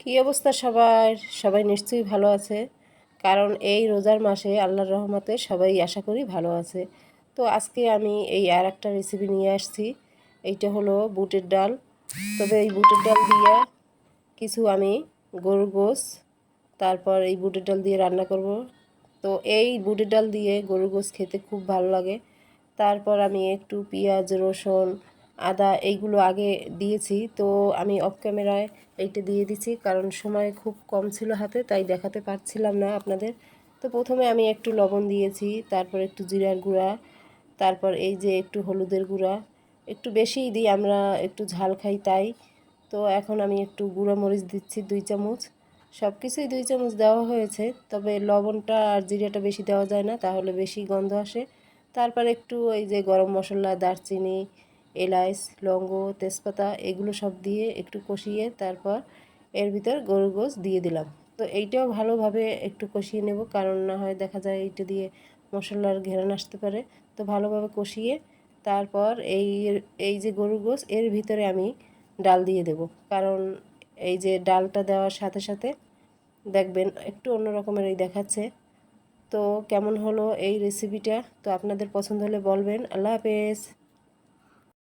কী অবস্থা সবার? সবাই নিশ্চয়ই ভালো আছে, কারণ এই রোজার মাসে আল্লাহর রহমতে সবাই আশা করি ভালো আছে। তো আজকে আমি এই আর একটা রেসিপি নিয়ে আসছি। এইটা হলো বুটের ডাল। তবে এই বুটের ডাল দিয়ে কিছু আমি গরুর গোশ, তারপর এই বুটের ডাল দিয়ে রান্না করব। তো এই বুটের ডাল দিয়ে গরুর গোশ খেতে খুব ভালো লাগে। তারপর আমি একটু পেঁয়াজ, রসুন, আদা এইগুলো আগে দিয়েছি। তো আমি অফ ক্যামেরায় এইটা দিয়ে দিচ্ছি, কারণ সময় খুব কম ছিল হাতে, তাই দেখাতে পারছিলাম না আপনাদের। তো প্রথমে আমি একটু লবণ দিয়েছি, তারপর একটু জিরার গুঁড়া, তারপর এই যে একটু হলুদের গুঁড়া, একটু বেশিই দিই, আমরা একটু ঝাল খাই তাই। তো এখন আমি একটু গুঁড়া মরিচ দিচ্ছি 2 চামচ। সব কিছুই 2 চামচ দেওয়া হয়েছে, তবে লবণটা আর জিরাটা বেশি দেওয়া যায় না, তাহলে বেশি গন্ধ আসে। তারপর একটু এই যে গরম মশলা, দারচিনি, এলাচ, লবঙ্গ, তেজপাতা এগুলো সব দিয়ে একটু কষিয়ে তারপর এর ভিতর গরুর গোশ দিয়ে দিলাম। তো এইটাও ভালোভাবে একটু কষিয়ে নেব, কারণ না হয় দেখা যায় এইটা দিয়ে মশলার ঘেরান আসতে পারে। তো ভালোভাবে কষিয়ে তারপর এই যে গরুর গোশ এর ভিতরে আমি ডাল দিয়ে দেব, কারণ এই যে ডালটা দেওয়ার সাথে সাথে দেখবেন একটু অন্য রকমের এই দেখাচ্ছে। তো কেমন হলো এই রেসিপিটা? তো আপনাদের পছন্দ হলে বলবেন। আল্লাহ হাফেজ।